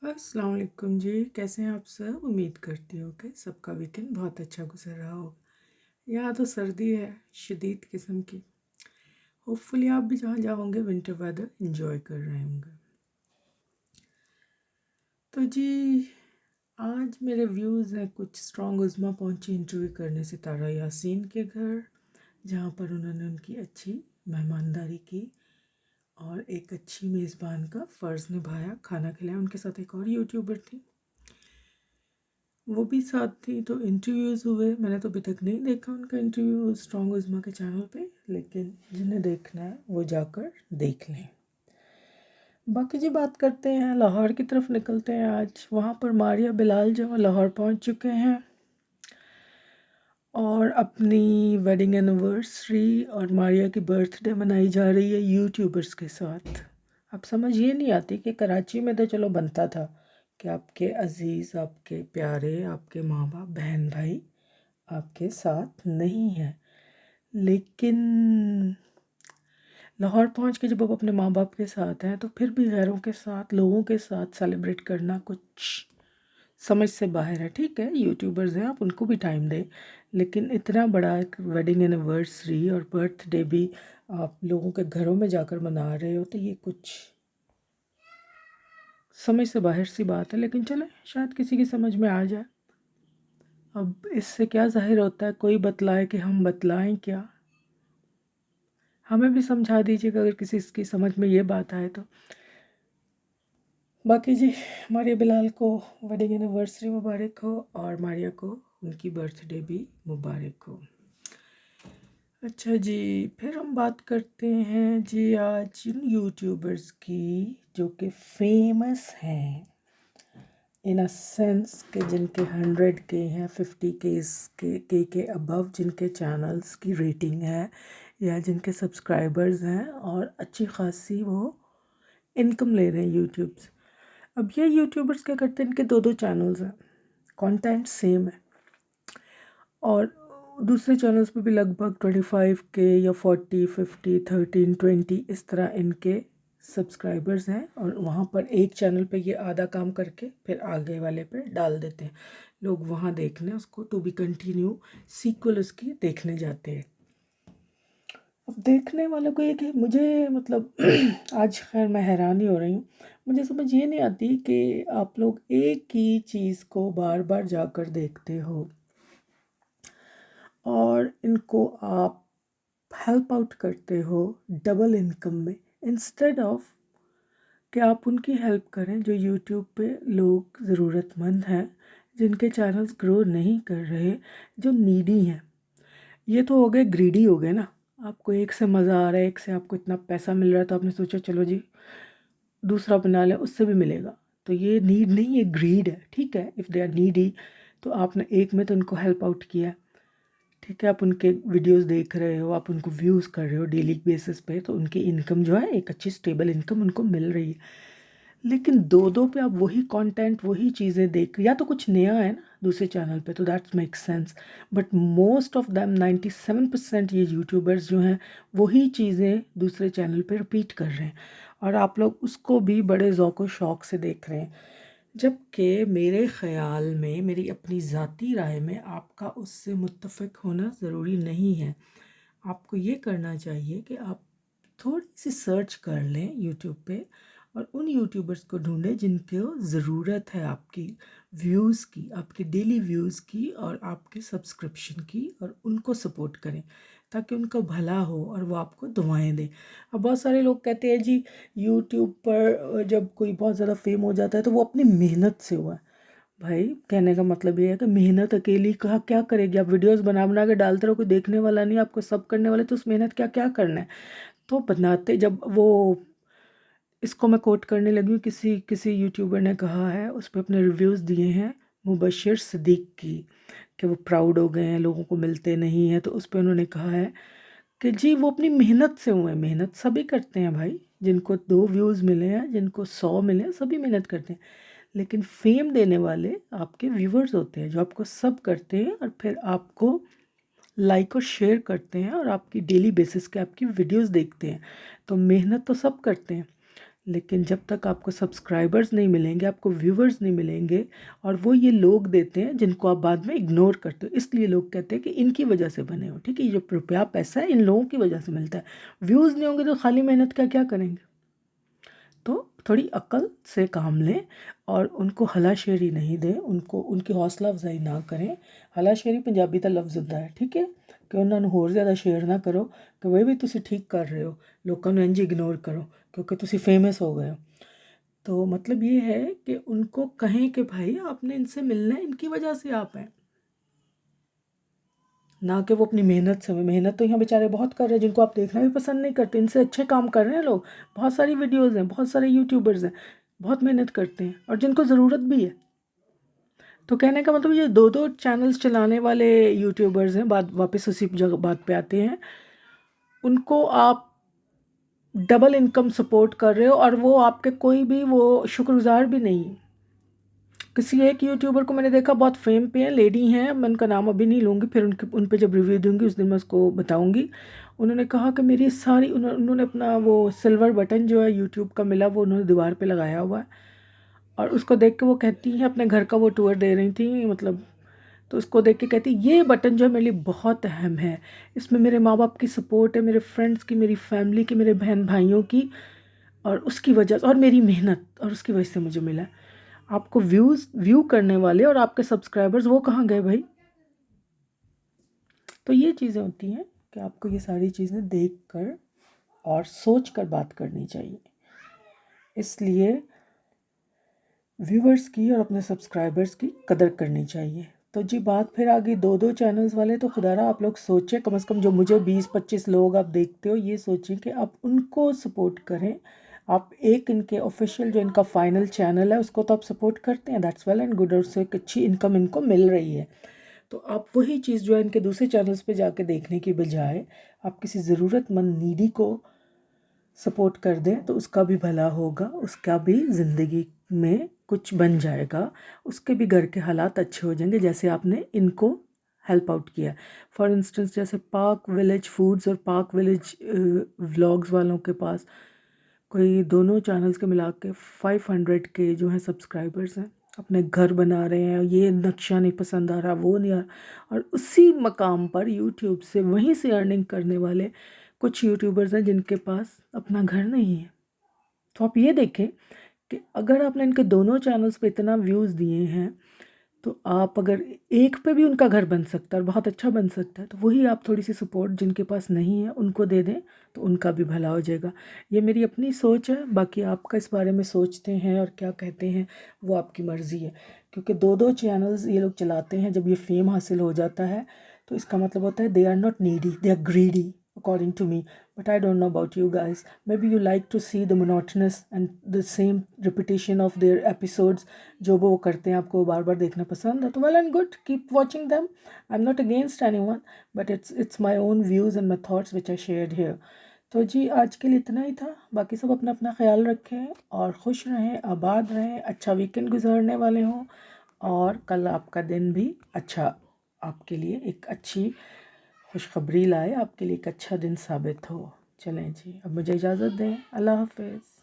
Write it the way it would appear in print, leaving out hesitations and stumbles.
अस्सलाम वालेकुम जी। कैसे हैं आप सब? उम्मीद करती हूँ कि सबका वीकेंड बहुत अच्छा गुजर रहा होगा। यहाँ तो सर्दी है शदीद किस्म की। होपफुली आप भी जहाँ जाओगे विंटर वेदर एंजॉय कर रहे होंगे। तो जी, आज मेरे व्यूज़ हैं कुछ स्ट्रॉन्ग उज़मा पहुँची इंटरव्यू करने सितारा यासीन के घर, जहाँ पर उन्होंने उनकी अच्छी मेहमानदारी की और एक अच्छी मेज़बान का फ़र्ज़ निभाया, खाना खिलाया। उनके साथ एक और यूट्यूबर थी, वो भी साथ थी। तो इंटरव्यूज़ हुए। मैंने तो अभी तक नहीं देखा उनका इंटरव्यू स्ट्रॉन्ग उज़मा के चैनल पे, लेकिन जिन्हें देखना है वो जाकर देख लें। बाकी जी, बात करते हैं लाहौर की तरफ निकलते हैं। आज वहाँ पर मारिया बिलाल जो है लाहौर पहुँच चुके हैं और अपनी वेडिंग एनिवर्सरी और मारिया की बर्थडे मनाई जा रही है यूट्यूबर्स के साथ। अब समझ ये नहीं आती कि कराची में तो चलो बनता था कि आपके अज़ीज़, आपके प्यारे, आपके माँ बाप, बहन भाई आपके साथ नहीं है, लेकिन लाहौर पहुंच के जब आप अपने माँ बाप के साथ हैं तो फिर भी गैरों के साथ, लोगों के साथ सेलिब्रेट करना कुछ समझ से बाहर है। ठीक है, यूट्यूबर्स हैं, आप उनको भी टाइम दें, लेकिन इतना बड़ा एक वेडिंग एनिवर्सरी और बर्थडे भी आप लोगों के घरों में जाकर मना रहे हो, तो ये कुछ समझ से बाहर सी बात है। लेकिन चले, शायद किसी की समझ में आ जाए। अब इससे क्या ज़ाहिर होता है, कोई बतलाए कि हम बतलाएं क्या। हमें भी समझा दीजिएगा अगर किसी की समझ में ये बात आए तो। बाकी जी, मारिया बिलाल को वेडिंग एनिवर्सरी मुबारक हो और मारिया को उनकी बर्थडे भी मुबारक हो। अच्छा जी, फिर हम बात करते हैं जी आज इन यूट्यूबर्स की जो कि फेमस हैं इन अ सेंस कि जिनके 100 के हैं, 50 के अबव जिनके चैनल्स की रेटिंग है या जिनके सब्सक्राइबर्स हैं और अच्छी खासी वो इनकम ले रहे हैं यूट्यूब से। अब ये यूट्यूबर्स क्या करते हैं, इनके दो दो चैनल्स हैं, कंटेंट सेम है और दूसरे चैनल्स पे भी लगभग 25 के या 40, 50, 13, 20 इस तरह इनके सब्सक्राइबर्स हैं। और वहाँ पर एक चैनल पे ये आधा काम करके फिर आगे वाले पे डाल देते हैं, लोग वहाँ देखने उसको टू बी कंटिन्यू सीक्वल उसकी देखने जाते हैं। अब देखने वालों को ये कि मुझे मतलब आज खैर मैं हैरान ही हो रही हूँ। मुझे समझ ये नहीं आती कि आप लोग एक ही चीज़ को बार बार जाकर देखते हो और इनको आप हेल्प आउट करते हो डबल इनकम में, इंस्टेड ऑफ कि आप उनकी हेल्प करें जो यूट्यूब पे लोग ज़रूरतमंद हैं, जिनके चैनल्स ग्रो नहीं कर रहे, जो नीडी हैं। ये तो हो गए ग्रीडी हो गए ना। आपको एक से मज़ा आ रहा है, एक से आपको इतना पैसा मिल रहा है तो आपने सोचा चलो जी दूसरा बना लें, उससे भी मिलेगा। तो ये नीड नहीं, ये ग्रीड है। ठीक है, इफ़ दे आर नीडी तो आपने एक में तो उनको हेल्प आउट किया। ठीक है, आप उनके वीडियोस देख रहे हो, आप उनको व्यूज़ कर रहे हो डेली बेसिस पे, तो उनकी इनकम जो है एक अच्छी स्टेबल इनकम उनको मिल रही है। लेकिन दो दो पे आप वही कंटेंट, वही चीज़ें देख, या तो कुछ नया है ना दूसरे चैनल पे तो that's make sense, but most of them 97% ये यूट्यूबर्स जो हैं वही चीज़ें दूसरे चैनल पे रिपीट कर रहे हैं और आप लोग उसको भी बड़े ज़ौक़ शौक़ से देख रहे हैं। जबकि मेरे ख़्याल में, मेरी अपनी ज़ाती राय में, आपका उससे मुत्तफ़िक होना ज़रूरी नहीं है। आपको ये करना चाहिए कि आप थोड़ी सी सर्च कर लें यूट्यूब पे और उन यूट्यूबर्स को ढूंढें जिनको ज़रूरत है आपकी व्यूज़ की, आपके डेली व्यूज़ की और आपके सब्सक्रिप्शन की, और उनको सपोर्ट करें ताकि उनका भला हो और वो आपको दुआएं दें। अब बहुत सारे लोग कहते हैं जी यूट्यूब पर जब कोई बहुत ज़्यादा फेम हो जाता है तो वो अपनी मेहनत से हुआ है। भाई, कहने का मतलब ये है कि मेहनत अकेली कहाँ क्या करेगी? आप वीडियोस बना बना के डालते रहो, कोई देखने वाला नहीं, आपको सब करने वाले, तो उस मेहनत क्या क्या करना है? तो बनाते जब वो, इसको मैं कोट करने लगी हूँ, किसी किसी यूट्यूबर ने कहा है, उस पर अपने रिव्यूज़ दिए हैं मुबशिर सिद्दीक की, कि वो प्राउड हो गए हैं लोगों को मिलते नहीं हैं, तो उस पर उन्होंने कहा है कि जी वो अपनी मेहनत से हुए हैं। मेहनत सभी करते हैं भाई, जिनको 2 व्यूज़ मिले हैं, जिनको 100 मिले हैं, सभी मेहनत करते हैं। लेकिन फेम देने वाले आपके व्यूवर्स होते हैं जो आपको सब करते हैं और फिर आपको लाइक और शेयर करते हैं और आपकी डेली बेसिस के आपकी वीडियोस देखते हैं। तो मेहनत तो सब करते हैं, लेकिन जब तक आपको सब्सक्राइबर्स नहीं मिलेंगे, आपको व्यूवर्स नहीं मिलेंगे, और वो ये लोग देते हैं जिनको आप बाद में इग्नोर करते हो, इसलिए लोग कहते हैं कि इनकी वजह से बने हो। ठीक है, ये जो रुपया पैसा है इन लोगों की वजह से मिलता है। व्यूज़ नहीं होंगे तो खाली मेहनत का क्या करेंगे? तो थोड़ी अक्ल से काम लें और उनको हलाशेरी नहीं दें, उनको उनकी हौसला अफजाई ना करें। हलाशेरी पंजाबी का लफ्ज़ होता है, ठीक है, कि उन्होंने होर ज़्यादा शेयर ना करो कि वही भी तुसी ठीक कर रहे हो, लोगों ने इंज इग्नोर करो क्योंकि तुसी फेमस हो गए हो। तो मतलब ये है कि उनको कहें कि भाई आपने इनसे मिलना है, इनकी वजह से आप हैं, ना कि वो अपनी मेहनत से। मेहनत तो यहाँ बेचारे बहुत कर रहे हैं जिनको आप देखना भी पसंद नहीं करते, इनसे अच्छे काम कर रहे हैं लोग। बहुत सारी वीडियोज़ हैं, बहुत सारे यूट्यूबर्स हैं, बहुत मेहनत करते हैं और जिनको ज़रूरत भी है। तो कहने का मतलब ये दो दो चैनल्स चलाने वाले यूट्यूबर्स हैं, बात वापस उसी जगह बात पे आते हैं, उनको आप डबल इनकम सपोर्ट कर रहे हो और वो आपके कोई भी वो शुक्रगुजार भी नहीं। किसी एक यूट्यूबर को मैंने देखा, बहुत फेम पे है, लेडी हैं, मैं उनका नाम अभी नहीं लूँगी, फिर उन पे जब रिव्यू दूँगी उस दिन मैं उसको बताऊँगी। उन्होंने कहा कि मेरी सारी उन्होंने अपना वो सिल्वर बटन जो है यूट्यूब का मिला वो उन्होंने दीवार पे लगाया हुआ है, और उसको देख के वो कहती हैं, अपने घर का वो टूर दे रही थी मतलब, तो उसको देख के कहती ये बटन जो है मेरे लिए बहुत अहम है, इसमें मेरे माँ बाप की सपोर्ट है, मेरे फ्रेंड्स की, मेरी फैमिली की, मेरे बहन भाइयों की, और उसकी वजह से, और मेरी मेहनत, और उसकी वजह से मुझे मिला। आपको व्यू करने वाले और आपके सब्सक्राइबर्स वो कहाँ गए भाई? तो ये चीज़ें होती हैं कि आपको ये सारी चीज़ें देख कर और सोच कर बात करनी चाहिए। इसलिए व्यूवर्स की और अपने सब्सक्राइबर्स की कदर करनी चाहिए। तो जी बात फिर आ गई दो दो चैनल्स वाले, तो खुदारा आप लोग सोचें, कम से कम जो मुझे 20-25 लोग आप देखते हो, ये सोचें कि आप उनको सपोर्ट करें। आप एक इनके ऑफिशियल जो इनका फाइनल चैनल है उसको तो आप सपोर्ट करते हैं, दैट्स वेल एंड गुड, और उससे एक अच्छी इनकम इनको मिल रही है। तो आप वही चीज़ जो है इनके दूसरे चैनल्स पे जाके देखने की बजाय आप किसी ज़रूरतमंद नीडी को सपोर्ट कर दें तो उसका भी भला होगा, उसका भी ज़िंदगी में कुछ बन जाएगा, उसके भी घर के हालात अच्छे हो जाएंगे, जैसे आपने इनको हेल्प आउट किया। फॉर इंस्टेंस जैसे पार्क विलेज फूड्स और पार्क विलेज व्लॉग्स वालों के पास कोई दोनों चैनल्स के मिला के 500 के जो हैं सब्सक्राइबर्स हैं, अपने घर बना रहे हैं, ये नक्शा नहीं पसंद आ रहा, वो नहीं आ रहा, और उसी मकाम पर यूट्यूब से वहीं से अर्निंग करने वाले कुछ यूट्यूबर्स हैं जिनके पास अपना घर नहीं है। तो आप ये देखें कि अगर आपने इनके दोनों चैनल्स पे इतना व्यूज़ दिए हैं, तो आप अगर एक पे भी उनका घर बन सकता है और बहुत अच्छा बन सकता है, तो वही आप थोड़ी सी सपोर्ट जिनके पास नहीं है उनको दे दें तो उनका भी भला हो जाएगा। ये मेरी अपनी सोच है, बाकी आपका इस बारे में सोचते हैं और क्या कहते हैं वो आपकी मर्ज़ी है। क्योंकि दो दो चैनल्स ये लोग चलाते हैं, जब ये फेम हासिल हो जाता है तो इसका मतलब होता है they are not needy, they are greedy according to me. But I don't know about you guys. Maybe you like to see the monotonous and the same repetition of their episodes जो वो करते हैं, आपको बार बार देखना पसंद है, तो well and good, keep watching them. I'm not against anyone, but it's my own views and my thoughts which I shared here. तो जी आज के लिए इतना ही था, बाकी सब अपना अपना ख्याल रखें और खुश रहें, आबाद रहें, अच्छा वीकेंड गुजारने वाले हों, और कल आपका दिन भी अच्छा, आपके लिए एक अच्छी खुशखबरी लाए, आपके लिए एक अच्छा दिन साबित हो। चलें जी, अब मुझे इजाज़त दें, अल्लाह हाफ़िज़।